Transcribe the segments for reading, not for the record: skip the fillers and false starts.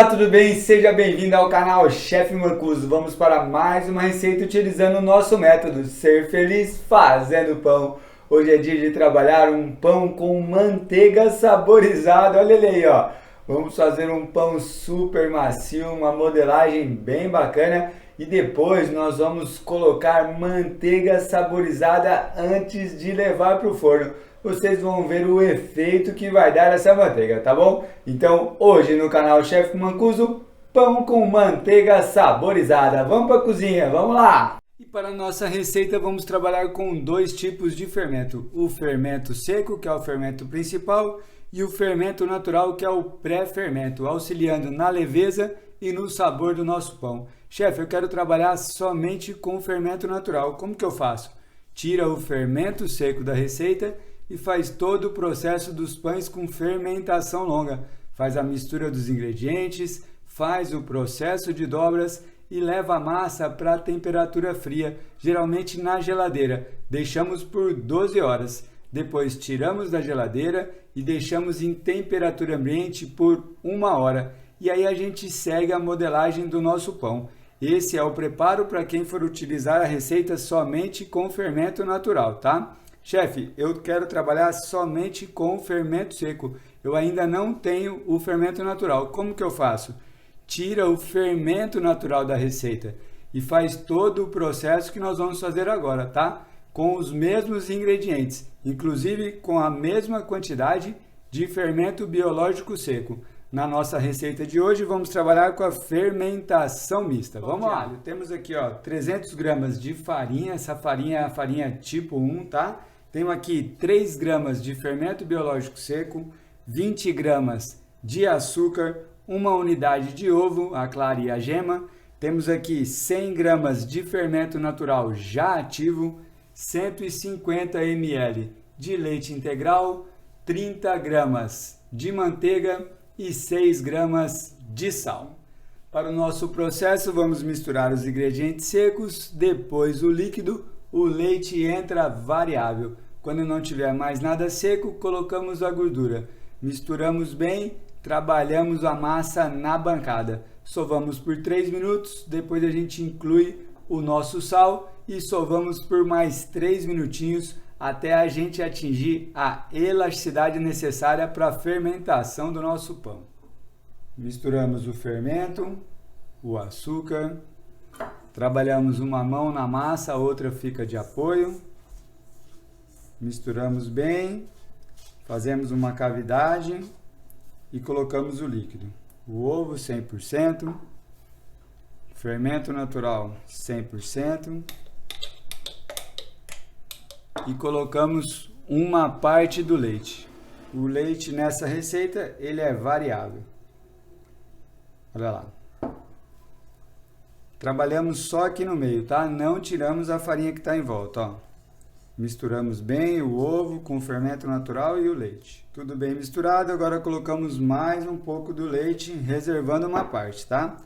Olá, tudo bem? Seja bem-vindo ao canal Chef Mancuso. Vamos para mais uma receita utilizando o nosso método Ser Feliz Fazendo Pão. Hoje é dia de trabalhar um pão com manteiga saborizada. Olha ele aí, ó. Vamos fazer um pão super macio, uma modelagem bem bacana. E depois nós vamos colocar manteiga saborizada antes de levar para o forno. Vocês vão ver o efeito que vai dar essa manteiga, tá bom? Então, hoje no canal Chef Mancuso, pão com manteiga saborizada. Vamos para a cozinha, vamos lá! E para a nossa receita, vamos trabalhar com dois tipos de fermento. O fermento seco, que é o fermento principal, e o fermento natural, que é o pré-fermento, auxiliando na leveza e no sabor do nosso pão. Chefe, eu quero trabalhar somente com o fermento natural. Como que eu faço? Tira o fermento seco da receita e faz todo o processo dos pães com fermentação longa. Faz a mistura dos ingredientes, faz o processo de dobras e leva a massa para a temperatura fria, geralmente na geladeira. Deixamos por 12 horas. Depois tiramos da geladeira e deixamos em temperatura ambiente por 1 hora. E aí a gente segue a modelagem do nosso pão. Esse é o preparo para quem for utilizar a receita somente com fermento natural, tá? Chefe, eu quero trabalhar somente com fermento seco. Eu ainda não tenho o fermento natural. Como que eu faço? Tira o fermento natural da receita e faz todo o processo que nós vamos fazer agora, tá? Com os mesmos ingredientes, inclusive com a mesma quantidade de fermento biológico seco. Na nossa receita de hoje, vamos trabalhar com a fermentação mista. Vamos lá. Temos aqui, ó, 300 gramas de farinha. Essa farinha é a farinha tipo 1, tá? Tenho aqui 3 gramas de fermento biológico seco, 20 gramas de açúcar, 1 unidade de ovo, a clara e a gema. Temos aqui 100 gramas de fermento natural já ativo, 150 ml de leite integral, 30 gramas de manteiga e 6 gramas de sal. Para o nosso processo, vamos misturar os ingredientes secos, depois o líquido, o leite entra variável. Quando não tiver mais nada seco, colocamos a gordura. Misturamos bem, trabalhamos a massa na bancada. Sovamos por 3 minutos, depois a gente inclui o nosso sal e sovamos por mais 3 minutinhos até a gente atingir a elasticidade necessária para a fermentação do nosso pão. Misturamos o fermento, o açúcar, trabalhamos uma mão na massa, a outra fica de apoio. Misturamos bem, fazemos uma cavidade e colocamos o líquido. O ovo 100%, fermento natural 100%. E colocamos uma parte do leite. O leite nessa receita, ele é variável. Olha lá. Trabalhamos só aqui no meio, tá? Não tiramos a farinha que está em volta, ó. Misturamos bem o ovo com o fermento natural e o leite. Tudo bem misturado, agora colocamos mais um pouco do leite, reservando uma parte, tá?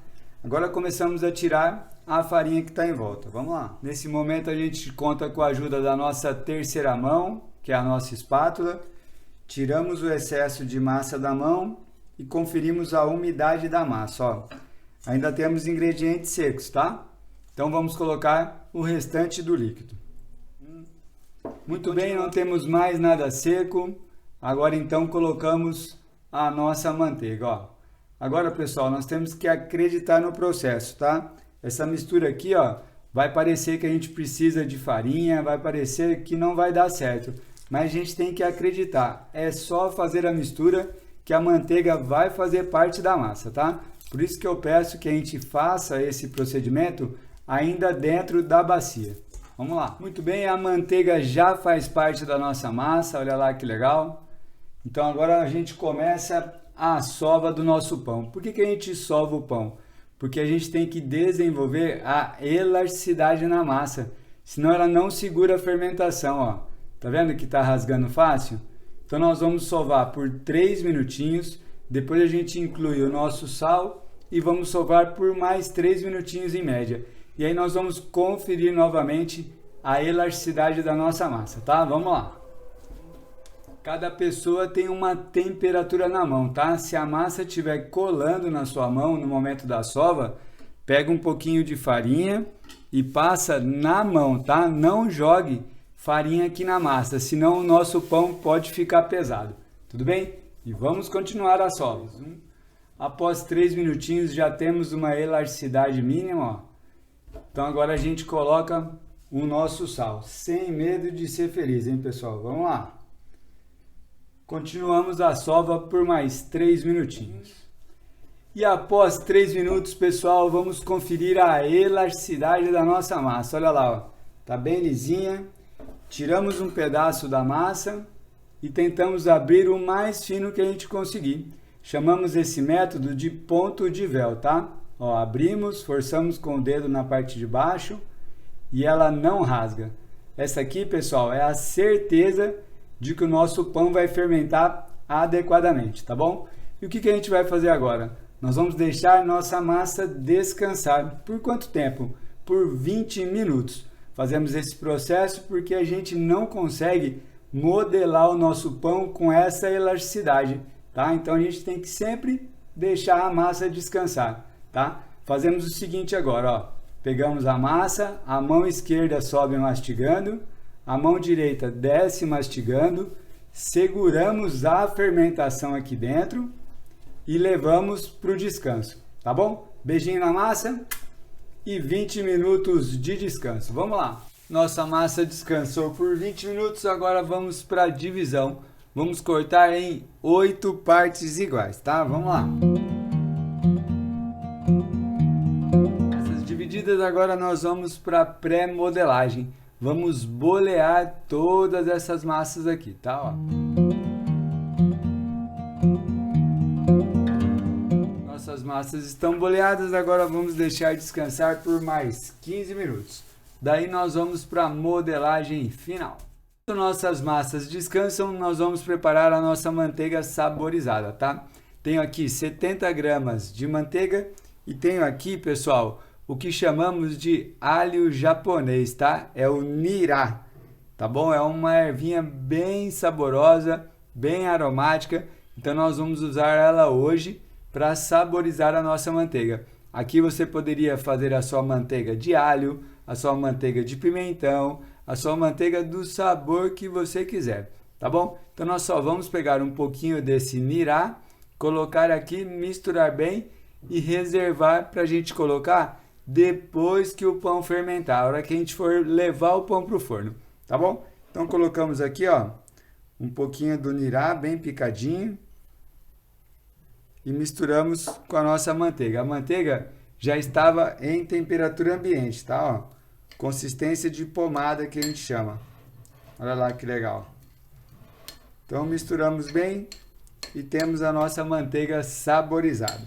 Agora começamos a tirar a farinha que está em volta. Vamos lá. Nesse momento a gente conta com a ajuda da nossa terceira mão, que é a nossa espátula. Tiramos o excesso de massa da mão e conferimos a umidade da massa. Ó. Ainda temos ingredientes secos, tá? Então vamos colocar o restante do líquido. Muito bem, não temos mais nada seco. Agora então colocamos a nossa manteiga, ó. Agora, pessoal, nós temos que acreditar no processo, tá? Essa mistura aqui, ó, vai parecer que a gente precisa de farinha, vai parecer que não vai dar certo. Mas a gente tem que acreditar. É só fazer a mistura que a manteiga vai fazer parte da massa, tá? Por isso que eu peço que a gente faça esse procedimento ainda dentro da bacia. Vamos lá. Muito bem, a manteiga já faz parte da nossa massa, olha lá que legal. Então agora a gente começa a sova do nosso pão. Por que a gente sova o pão? Porque a gente tem que desenvolver a elasticidade na massa, senão ela não segura a fermentação, ó. Tá vendo que tá rasgando fácil? Então nós vamos sovar por 3 minutinhos, depois a gente inclui o nosso sal e vamos sovar por mais 3 minutinhos em média. E aí nós vamos conferir novamente a elasticidade da nossa massa, tá? Vamos lá. Cada pessoa tem uma temperatura na mão, tá? Se a massa estiver colando na sua mão no momento da sova, pega um pouquinho de farinha e passa na mão, tá? Não jogue farinha aqui na massa, senão o nosso pão pode ficar pesado. Tudo bem? E vamos continuar a sova. Após 3 minutinhos já temos uma elasticidade mínima, ó. Então agora a gente coloca o nosso sal, sem medo de ser feliz, hein, pessoal? Vamos lá. Continuamos a sova por mais 3 minutinhos. E após 3 minutos, pessoal, vamos conferir a elasticidade da nossa massa. Olha lá, ó. Tá bem lisinha. Tiramos um pedaço da massa e tentamos abrir o mais fino que a gente conseguir. Chamamos esse método de ponto de véu, tá? Ó, abrimos, forçamos com o dedo na parte de baixo e ela não rasga. Essa aqui, pessoal, é a certeza de que o nosso pão vai fermentar adequadamente, tá bom? E o que a gente vai fazer agora? Nós vamos deixar nossa massa descansar. Por quanto tempo? Por 20 minutos. Fazemos esse processo porque a gente não consegue modelar o nosso pão com essa elasticidade, tá? Então a gente tem que sempre deixar a massa descansar, tá? Fazemos o seguinte agora, ó. Pegamos a massa, a mão esquerda sobe mastigando, a mão direita desce mastigando, seguramos a fermentação aqui dentro e levamos para o descanso, tá bom? Beijinho na massa e 20 minutos de descanso. Vamos lá. Nossa massa descansou por 20 minutos, agora vamos para a divisão. Vamos cortar em 8 partes iguais, tá? Vamos lá. Essas divididas agora nós vamos para a pré-modelagem. Vamos bolear todas essas massas aqui, tá? Ó. Nossas massas estão boleadas, agora vamos deixar descansar por mais 15 minutos. Daí nós vamos para a modelagem final. Quando nossas massas descansam, nós vamos preparar a nossa manteiga saborizada, tá? Tenho aqui 70 gramas de manteiga e tenho aqui, pessoal, o que chamamos de alho japonês, tá? É o nirá, tá bom? É uma ervinha bem saborosa, bem aromática. Então nós vamos usar ela hoje para saborizar a nossa manteiga. Aqui você poderia fazer a sua manteiga de alho, a sua manteiga de pimentão, a sua manteiga do sabor que você quiser, tá bom? Então nós só vamos pegar um pouquinho desse nirá, colocar aqui, misturar bem e reservar para a gente colocar depois que o pão fermentar, a hora que a gente for levar o pão para o forno, tá bom? Então colocamos aqui, ó, um pouquinho do nirá bem picadinho e misturamos com a nossa manteiga. A manteiga já estava em temperatura ambiente, tá? Ó, consistência de pomada que a gente chama. Olha lá que legal. Então misturamos bem e temos a nossa manteiga saborizada.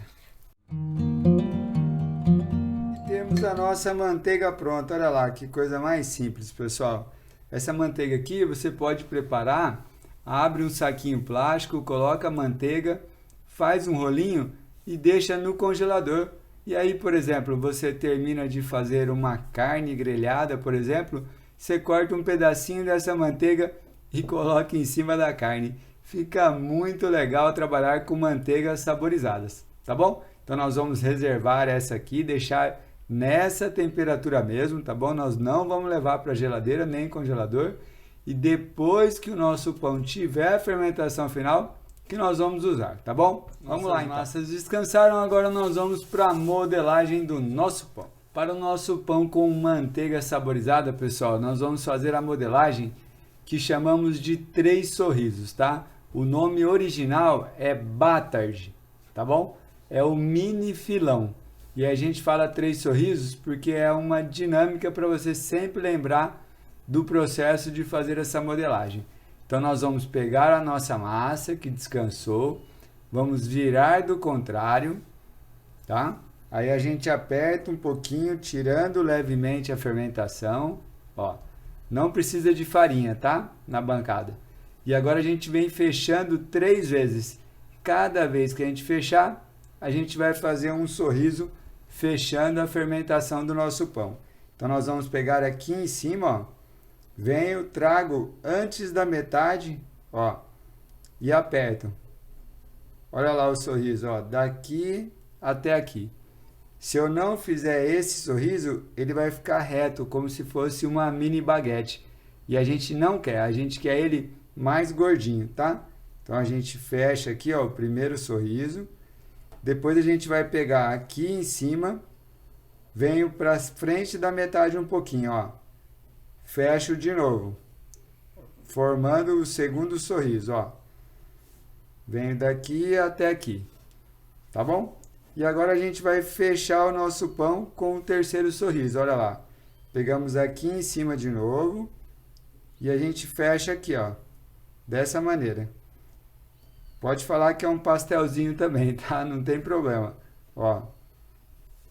Temos a nossa manteiga pronta. Olha lá que coisa mais simples, pessoal. Essa manteiga aqui você pode preparar, abre um saquinho plástico, coloca a manteiga, faz um rolinho e deixa no congelador. E aí, por exemplo, você termina de fazer uma carne grelhada, por exemplo, você corta um pedacinho dessa manteiga e coloca em cima da carne. Fica muito legal trabalhar com manteigas saborizadas, tá bom? Então nós vamos reservar essa aqui, deixar nessa temperatura mesmo, tá bom? Nós não vamos levar para a geladeira nem congelador. E depois que o nosso pão tiver a fermentação final, que nós vamos usar, tá bom? Vamos lá, então. As massas descansaram, agora nós vamos para a modelagem do nosso pão. Para o nosso pão com manteiga saborizada, pessoal, nós vamos fazer a modelagem que chamamos de 3 sorrisos, tá? O nome original é Batard, tá bom? É o mini filão. E a gente fala 3 sorrisos porque é uma dinâmica para você sempre lembrar do processo de fazer essa modelagem. Então nós vamos pegar a nossa massa que descansou, vamos virar do contrário, tá? Aí a gente aperta um pouquinho, tirando levemente a fermentação, ó. Não precisa de farinha, tá? Na bancada. E agora a gente vem fechando 3 vezes. Cada vez que a gente fechar, a gente vai fazer um sorriso fechando a fermentação do nosso pão. Então nós vamos pegar aqui em cima, ó. Venho, trago antes da metade, ó, e aperto. Olha lá o sorriso, ó, daqui até aqui. Se eu não fizer esse sorriso, ele vai ficar reto, como se fosse uma mini baguete. E a gente não quer, a gente quer ele mais gordinho, tá? Então a gente fecha aqui, ó, o primeiro sorriso. Depois a gente vai pegar aqui em cima, venho para frente da metade um pouquinho, ó. Fecho de novo, formando o segundo sorriso, ó. Venho daqui até aqui, tá bom? E agora a gente vai fechar o nosso pão com o terceiro sorriso, olha lá. Pegamos aqui em cima de novo e a gente fecha aqui, ó, dessa maneira. Pode falar que é um pastelzinho também, tá? Não tem problema. Ó,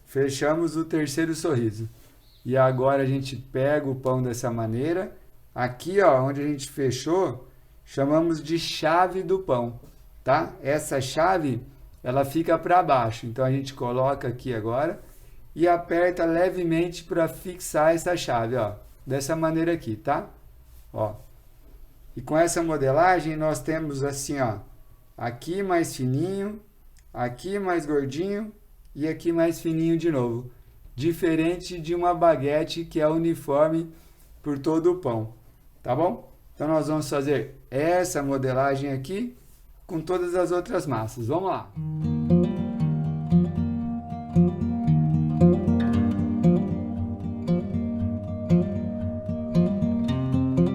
fechamos o terceiro sorriso. E agora a gente pega o pão dessa maneira. Aqui, ó, onde a gente fechou, chamamos de chave do pão, tá? Essa chave, ela fica para baixo. Então a gente coloca aqui agora e aperta levemente para fixar essa chave, ó, dessa maneira aqui, tá? Ó. E com essa modelagem nós temos assim, ó, aqui mais fininho, aqui mais gordinho e aqui mais fininho de novo. Diferente de uma baguete que é uniforme por todo o pão, tá bom? Então nós vamos fazer essa modelagem aqui com todas as outras massas. Vamos lá!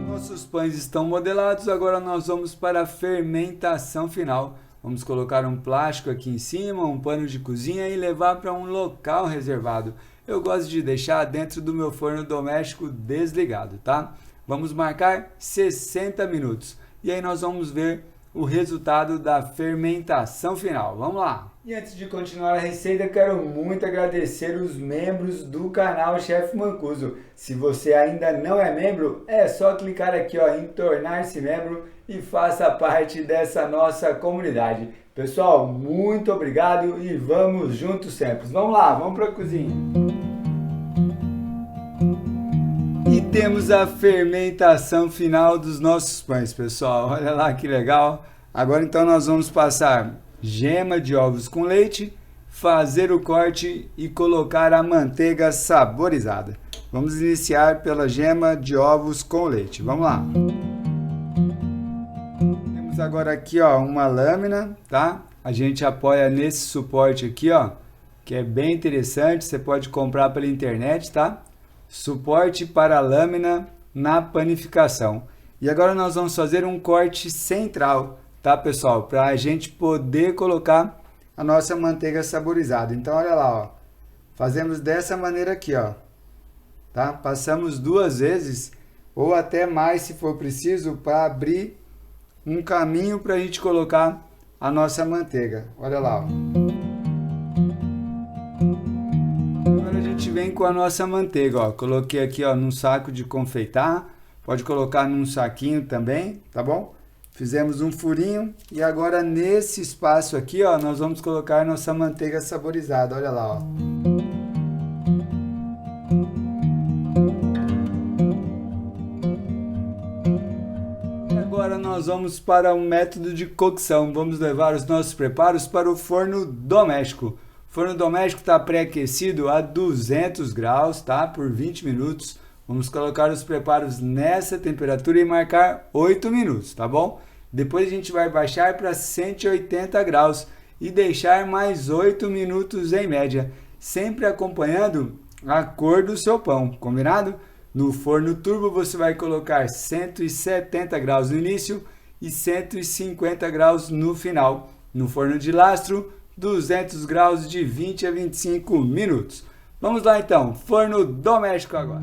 Nossos pães estão modelados, agora nós vamos para a fermentação final. Vamos colocar um plástico aqui em cima, um pano de cozinha e levar para um local reservado. Eu gosto de deixar dentro do meu forno doméstico desligado, tá? Vamos marcar 60 minutos. E aí nós vamos ver o resultado da fermentação final. Vamos lá! E antes de continuar a receita, quero muito agradecer os membros do canal Chef Mancuso. Se você ainda não é membro, é só clicar aqui, ó, em tornar-se membro e faça parte dessa nossa comunidade. Pessoal, muito obrigado e vamos juntos sempre. Vamos lá, vamos para a cozinha. E temos a fermentação final dos nossos pães, pessoal. Olha lá que legal. Agora então nós vamos passar gema de ovos com leite, fazer o corte e colocar a manteiga saborizada. Vamos iniciar pela gema de ovos com leite. Vamos lá. Temos agora aqui, ó, uma lâmina, tá? A gente apoia nesse suporte aqui, ó, que é bem interessante. Você pode comprar pela internet, tá? Suporte para a lâmina na panificação. E agora nós vamos fazer um corte central, tá, pessoal? Para a gente poder colocar a nossa manteiga saborizada. Então, olha lá, ó. Fazemos dessa maneira aqui, ó. Tá? Passamos 2 vezes ou até mais se for preciso para abrir um caminho para a gente colocar a nossa manteiga. Olha lá, ó. Agora a gente vem com a nossa manteiga, ó. Coloquei aqui, ó, num saco de confeitar. Pode colocar num saquinho também, tá bom? Fizemos um furinho e agora nesse espaço aqui, ó, nós vamos colocar nossa manteiga saborizada. Olha lá, ó. E agora nós vamos para o método de cocção. Vamos levar os nossos preparos para o forno doméstico. O forno doméstico está pré-aquecido a 200 graus, tá? Por 20 minutos. Vamos colocar os preparos nessa temperatura e marcar 8 minutos, tá bom? Depois a gente vai baixar para 180 graus e deixar mais 8 minutos em média, sempre acompanhando a cor do seu pão, combinado? No forno turbo você vai colocar 170 graus no início e 150 graus no final. No forno de lastro, 200 graus de 20 a 25 minutos. Vamos lá então, forno doméstico agora.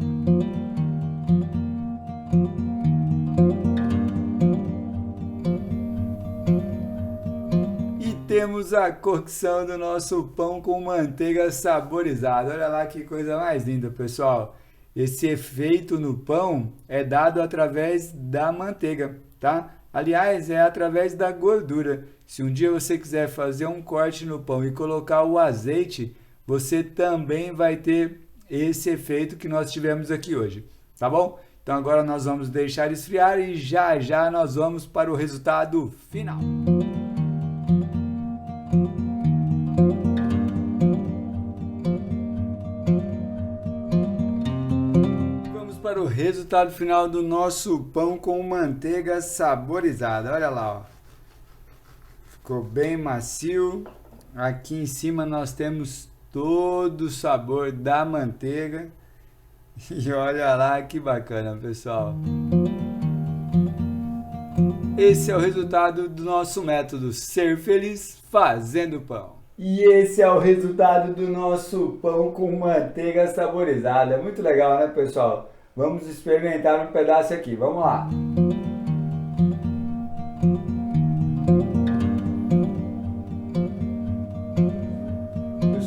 E temos a cocção do nosso pão com manteiga saborizada. Olha lá que coisa mais linda, pessoal. Esse efeito no pão é dado através da manteiga, tá? Aliás, é através da gordura. Se um dia você quiser fazer um corte no pão e colocar o azeite, você também vai ter esse efeito que nós tivemos aqui hoje, tá bom? Então, Então agora nós vamos deixar esfriar e já já nós vamos para o resultado final. Vamos para o resultado final do nosso pão com manteiga saborizada. Olha lá, ó. Ficou bem macio. Aqui em cima nós temos todo o sabor da manteiga. E olha lá que bacana, pessoal. Esse é o resultado do nosso método Ser Feliz Fazendo Pão. E esse é o resultado do nosso pão com manteiga saborizada. É muito legal, né, pessoal? Vamos experimentar um pedaço aqui. Vamos lá.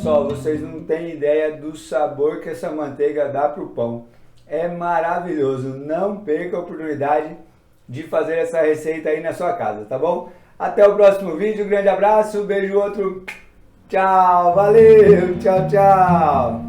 Pessoal, vocês não têm ideia do sabor que essa manteiga dá para o pão. É maravilhoso. Não perca a oportunidade de fazer essa receita aí na sua casa, tá bom? Até o próximo vídeo. Grande abraço, beijo, outro. Tchau, valeu, tchau, tchau.